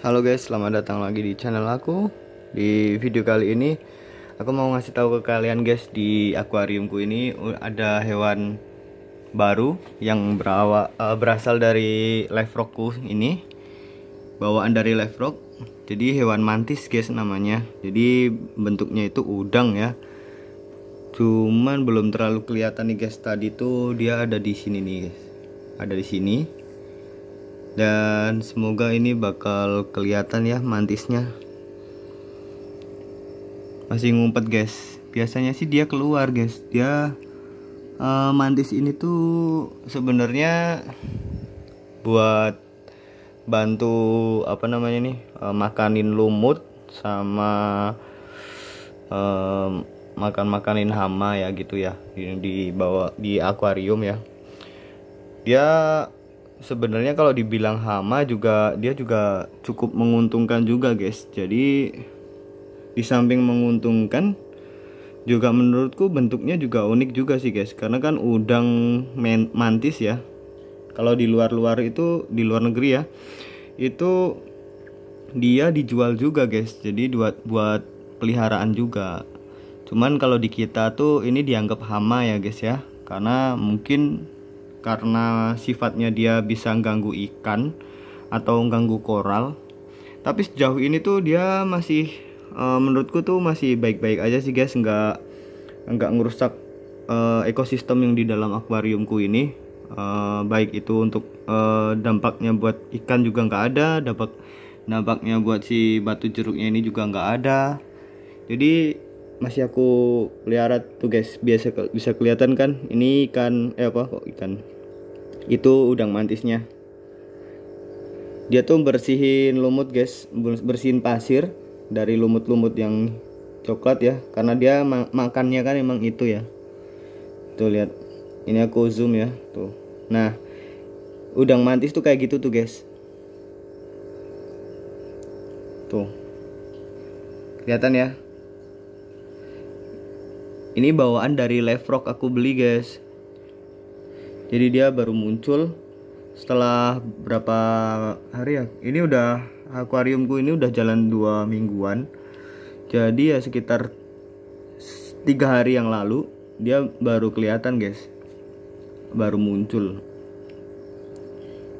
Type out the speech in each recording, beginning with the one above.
Halo guys, selamat datang lagi di channel aku. Di video kali ini aku mau ngasih tahu ke kalian guys, di akuariumku ini ada hewan baru yang berasal dari live rockku ini. Bawaan dari live rock. Jadi hewan mantis guys namanya. Jadi bentuknya itu udang ya. Cuman belum terlalu kelihatan nih guys. Tadi tuh dia ada di sini nih guys. Ada di sini. Dan semoga ini bakal kelihatan ya mantisnya. Masih ngumpet guys. Biasanya sih dia keluar guys. Dia mantis ini tuh sebenarnya buat bantu apa namanya nih, makanin lumut sama makanin hama ya gitu ya. Di bawah di akuarium ya. Dia sebenarnya kalau dibilang hama juga dia juga cukup menguntungkan juga guys. Jadi di samping menguntungkan juga menurutku bentuknya juga unik juga sih guys. Karena kan udang mantis ya. Kalau di luar itu, di luar negeri ya, itu dia dijual juga guys. Jadi buat peliharaan juga. Cuman kalau di kita tuh ini dianggap hama ya guys ya. Karena sifatnya dia bisa ganggu ikan atau ganggu koral. Tapi sejauh ini tuh dia masih menurutku tuh masih baik-baik aja sih guys, nggak ngerusak ekosistem yang di dalam akuariumku ini. Baik itu untuk dampaknya buat ikan juga nggak ada, dampaknya buat si batu jeruknya ini juga nggak ada. Jadi masih aku pelihara tuh guys. Bisa kelihatan kan ini ikan ikan itu udang mantisnya. Dia tuh bersihin lumut guys, bersihin pasir dari lumut-lumut yang coklat ya, karena dia makannya kan emang itu ya. Tuh lihat, ini aku zoom ya tuh. Nah udang mantis tuh kayak gitu tuh guys. Tuh kelihatan ya. Ini bawaan dari live rock aku beli guys. Jadi dia baru muncul setelah berapa hari ya. Ini udah akuariumku ini udah jalan 2 mingguan. Jadi ya sekitar 3 hari yang lalu dia baru kelihatan guys. Baru muncul.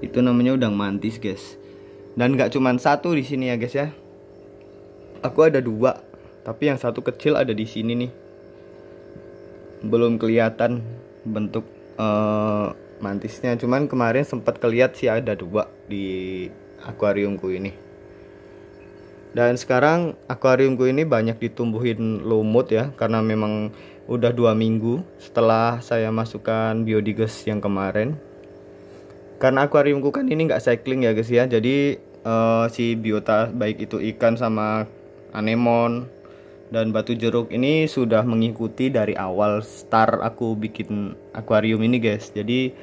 Itu namanya udang mantis guys. Dan gak cuman satu di sini ya guys ya. Aku ada 2, tapi yang satu kecil ada di sini nih. Belum kelihatan bentuk mantisnya, cuman kemarin sempat kelihat sih ada 2 di akuariumku ini. Dan sekarang akuariumku ini banyak ditumbuhin lumut ya, karena memang udah 2 minggu setelah saya masukkan biodigas yang kemarin. Karena akuariumku kan ini nggak cycling ya guys ya, jadi si biota baik itu ikan sama anemon dan batu jeruk ini sudah mengikuti dari awal start aku bikin akuarium ini guys. Jadi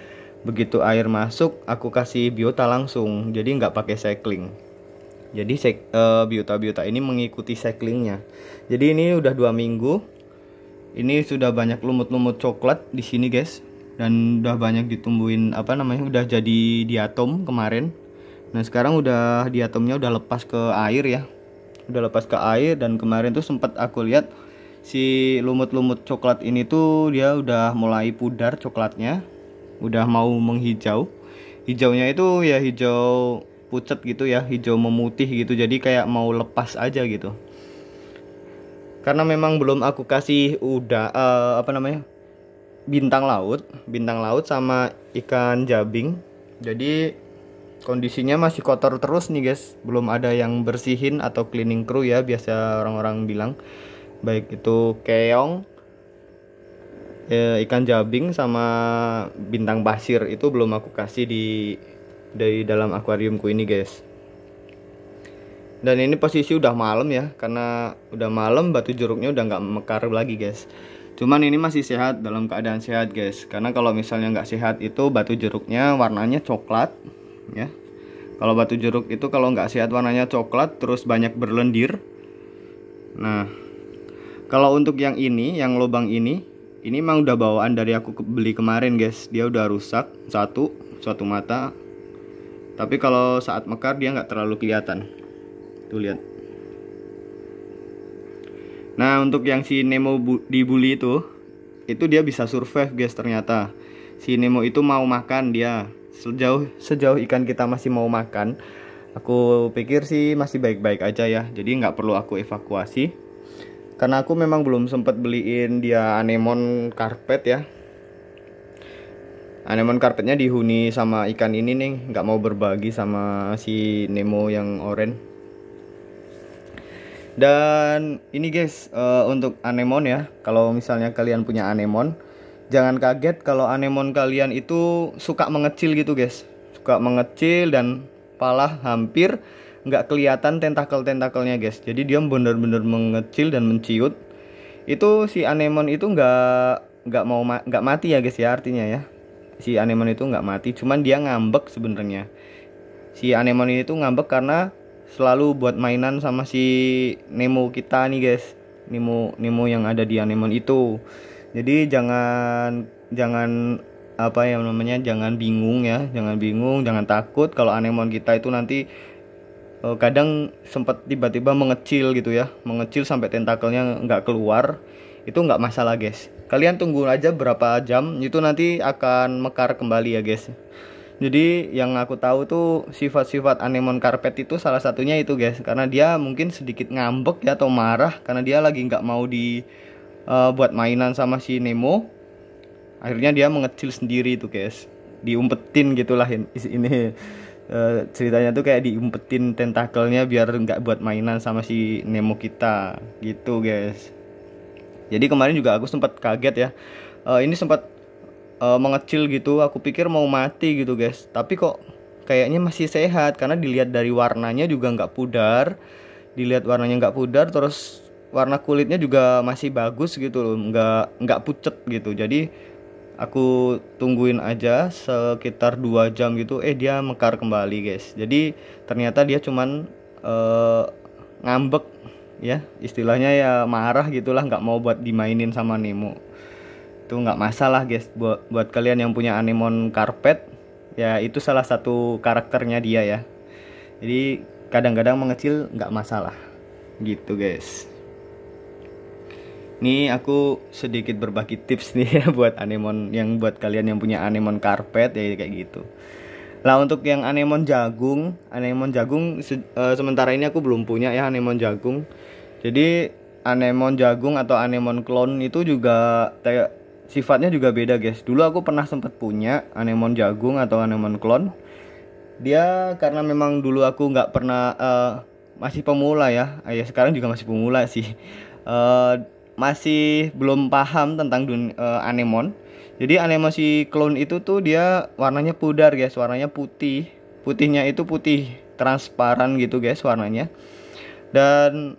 begitu air masuk aku kasih biota langsung, jadi nggak pakai cycling. Jadi biota-biota ini mengikuti cyclingnya. Jadi ini udah 2 minggu. Ini sudah banyak lumut-lumut coklat di sini guys, dan udah banyak ditumbuhin udah jadi diatom kemarin. Nah sekarang udah diatomnya udah lepas ke air ya. Dan kemarin tuh sempat aku lihat si lumut-lumut coklat ini tuh dia udah mulai pudar coklatnya, udah mau menghijau. Hijaunya itu ya hijau pucat gitu ya, hijau memutih gitu, jadi kayak mau lepas aja gitu. Karena memang belum aku kasih bintang laut sama ikan jabing, jadi kondisinya masih kotor terus nih guys. Belum ada yang bersihin atau cleaning crew ya, biasa orang-orang bilang. Baik itu keong, ikan jabing sama bintang pasir itu belum aku kasih dari dalam akuariumku ini guys. Dan ini posisi udah malam ya, karena udah malam batu jeruknya udah nggak mekar lagi guys. Cuman ini masih sehat, dalam keadaan sehat guys. Karena kalau misalnya nggak sehat itu batu jeruknya warnanya coklat ya. Kalau batu jeruk itu kalau nggak sehat warnanya coklat terus banyak berlendir. Nah kalau untuk yang ini, yang lubang ini memang udah bawaan dari aku beli kemarin guys. Dia udah rusak satu mata. Tapi kalau saat mekar dia nggak terlalu kelihatan. Tuh lihat. Nah, untuk yang si Nemo dibully itu dia bisa survive guys ternyata. Si Nemo itu mau makan dia. Sejauh ikan kita masih mau makan, aku pikir sih masih baik-baik aja ya. Jadi nggak perlu aku evakuasi. Karena aku memang belum sempat beliin dia anemon karpet ya. Anemon karpetnya dihuni sama ikan ini nih, nggak mau berbagi sama si Nemo yang oranye. Dan ini guys, untuk anemon ya, kalau misalnya kalian punya anemon, jangan kaget kalau anemon kalian itu suka mengecil gitu guys. Suka mengecil dan malah hampir nggak kelihatan tentakel-tentakelnya guys. Jadi dia bener-bener mengecil dan menciut. Itu si anemon itu nggak mati ya guys ya, artinya ya. Si anemon itu nggak mati, cuman dia ngambek sebenarnya. Si anemon ini tuh ngambek karena selalu buat mainan sama si Nemo kita nih guys. Nemo yang ada di anemon itu. Jadi jangan apa ya namanya, jangan bingung ya, jangan takut kalau anemon kita itu nanti kadang sempat tiba-tiba mengecil gitu ya, mengecil sampai tentakelnya nggak keluar. Itu nggak masalah guys. Kalian tunggu aja berapa jam, itu nanti akan mekar kembali ya guys. Jadi yang aku tahu tuh sifat-sifat anemon karpet itu salah satunya itu guys, karena dia mungkin sedikit ngambek ya atau marah karena dia lagi nggak mau buat mainan sama si Nemo. Akhirnya dia mengecil sendiri tuh guys, diumpetin gitulah ini ceritanya tuh kayak diumpetin tentakelnya biar nggak buat mainan sama si Nemo kita gitu guys. Jadi kemarin juga aku sempat kaget ya, ini sempat mengecil gitu, aku pikir mau mati gitu guys, tapi kok kayaknya masih sehat karena dilihat dari warnanya juga nggak pudar, terus warna kulitnya juga masih bagus gitu loh, nggak pucet gitu. Jadi aku tungguin aja sekitar 2 jam gitu, dia mekar kembali guys. Jadi ternyata dia cuman ngambek ya, istilahnya ya marah gitulah, nggak mau buat dimainin sama Nemo. Itu nggak masalah guys, buat kalian yang punya anemon karpet ya, itu salah satu karakternya dia ya. Jadi kadang-kadang mengecil nggak masalah gitu guys. Ini aku sedikit berbagi tips nih ya buat buat kalian yang punya anemon karpet ya kayak gitu. Lah untuk yang anemon jagung sementara ini aku belum punya ya anemon jagung. Jadi anemon jagung atau anemon clone itu juga kayak sifatnya juga beda guys. Dulu aku pernah sempat punya anemon jagung atau anemon clone. Dia karena memang dulu aku nggak pernah masih pemula ya. Sekarang juga masih pemula sih. Masih belum paham tentang anemon. Jadi anemon si clone itu tuh dia warnanya pudar guys, warnanya putih. Putihnya itu putih transparan gitu guys warnanya. Dan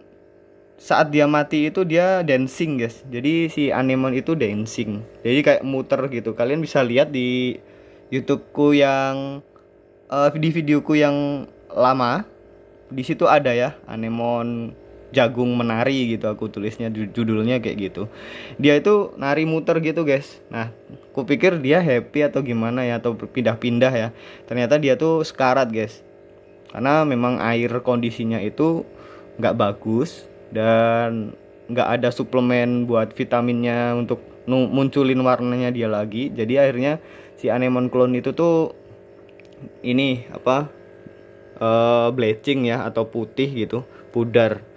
saat dia mati itu dia dancing guys. Jadi si anemon itu dancing. Jadi kayak muter gitu. Kalian bisa lihat di YouTubeku yang di videoku yang lama. Di situ ada ya anemon jagung menari gitu, aku tulisnya judulnya kayak gitu. Dia itu nari muter gitu guys. Nah, aku pikir dia happy atau gimana ya, atau pindah-pindah ya. Ternyata dia tuh sekarat guys. Karena memang air kondisinya itu nggak bagus. Dan nggak ada suplemen buat vitaminnya untuk munculin warnanya dia lagi. Jadi akhirnya si anemon clone itu tuh ini bleaching ya, atau putih gitu, pudar.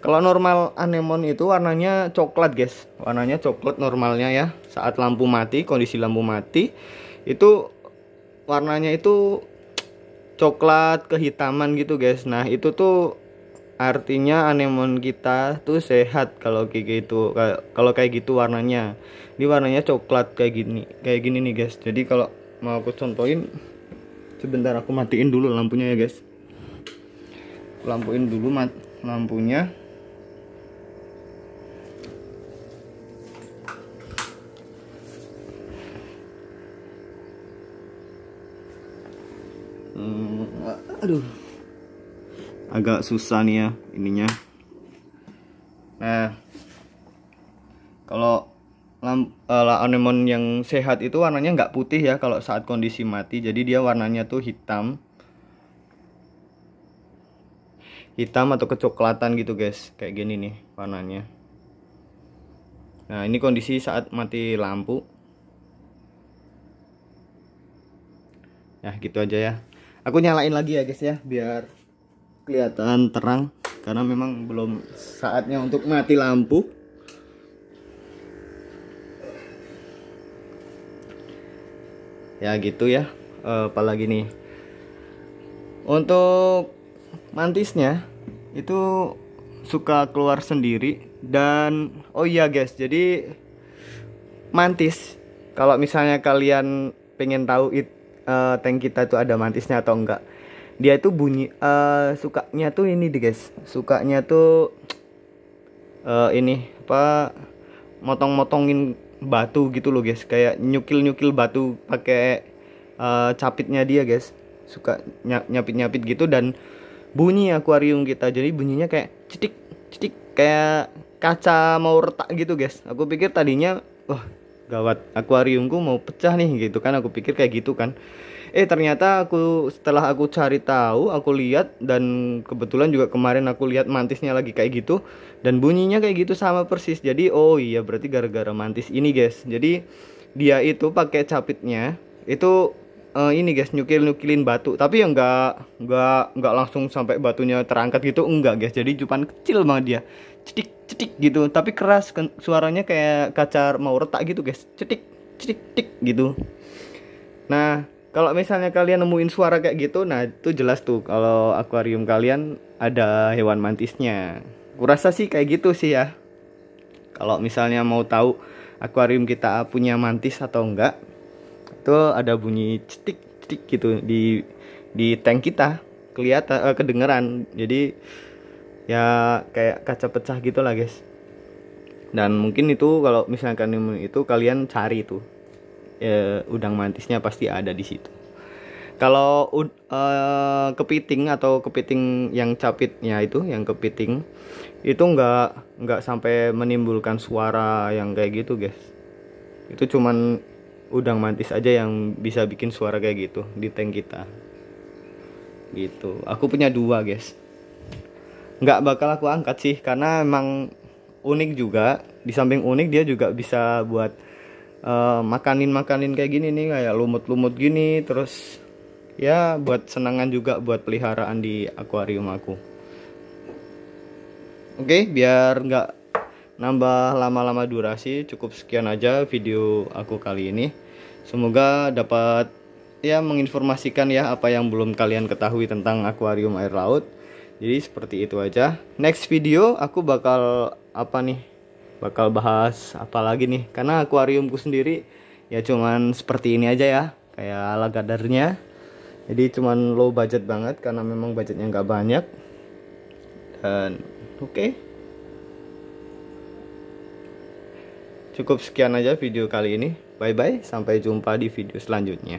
Kalau normal anemon itu warnanya coklat guys, warnanya coklat normalnya ya. Saat lampu mati, kondisi lampu mati itu warnanya itu coklat kehitaman gitu guys. Nah itu tuh artinya anemon kita tuh sehat kalau kayak gitu. Kalau kayak gitu warnanya, ini warnanya coklat kayak gini nih guys. Jadi kalau mau aku contohin, sebentar aku matiin dulu lampunya ya guys. Lampuin dulu lampunya. Aduh, agak susah nih ya ininya. Nah, kalau anemon yang sehat itu warnanya nggak putih ya kalau saat kondisi mati. Jadi dia warnanya tuh hitam. hitam atau kecoklatan gitu guys, kayak gini nih warnanya. Nah ini kondisi saat mati lampu. Ya gitu aja ya, aku nyalain lagi ya guys ya, biar kelihatan terang, karena memang belum saatnya untuk mati lampu. Ya gitu ya. Apalagi nih untuk mantisnya itu suka keluar sendiri. Dan oh iya guys, jadi mantis, kalau misalnya kalian pengen tahu tank kita itu ada mantisnya atau enggak, dia itu bunyi sukanya tuh ini deh guys, sukanya tuh ini apa, motong-motongin batu gitu loh guys, kayak nyukil-nyukil batu pakai capitnya dia guys, suka nyapit-nyapit gitu. Dan bunyi akuarium kita jadi bunyinya kayak cetik cetik, kayak kaca mau retak gitu guys. Aku pikir tadinya wah gawat, akuariumku mau pecah nih gitu kan, aku pikir kayak gitu kan. Ternyata setelah aku cari tahu, aku lihat, dan kebetulan juga kemarin aku lihat mantisnya lagi kayak gitu dan bunyinya kayak gitu sama persis. Jadi oh iya, berarti gara-gara mantis ini guys. Jadi dia itu pakai capitnya itu ini guys, nyukilin batu, tapi ya nggak langsung sampai batunya terangkat gitu, enggak guys. Jadi cuman kecil banget dia, cetik cetik gitu, tapi keras kan, suaranya kayak kaca mau retak gitu guys, cetik cetik cetik gitu. Nah, kalau misalnya kalian nemuin suara kayak gitu, nah itu jelas tuh kalau akuarium kalian ada hewan mantisnya. Kurasa sih kayak gitu sih ya. Kalau misalnya mau tahu akuarium kita punya mantis atau enggak, itu ada bunyi cetik cetik gitu di tank kita, kelihatan kedengeran. Jadi ya kayak kaca pecah gitu lah guys. Dan mungkin itu kalau misalkan itu kalian cari tuh udang mantisnya pasti ada di situ. Kalau kepiting atau kepiting yang capitnya itu, yang kepiting itu nggak sampai menimbulkan suara yang kayak gitu guys. Itu cuman udang mantis aja yang bisa bikin suara kayak gitu di tank kita. Gitu. Aku punya 2 guys. Nggak bakal aku angkat sih karena emang unik juga. Di samping unik, dia juga bisa buat makanin kayak gini nih, kayak lumut-lumut gini. Terus ya buat senangan juga, buat peliharaan di akuarium aku. Oke, biar nggak nambah lama-lama durasi, cukup sekian aja video aku kali ini. Semoga dapat ya menginformasikan ya apa yang belum kalian ketahui tentang akuarium air laut. Jadi seperti itu aja. Next video aku bakal apa nih, bakal bahas apa lagi nih, karena akuariumku sendiri ya cuman seperti ini aja ya, kayak lagadarnya. Jadi cuman low budget banget karena memang budgetnya nggak banyak. Dan oke, cukup sekian aja video kali ini. Bye bye, sampai jumpa di video selanjutnya.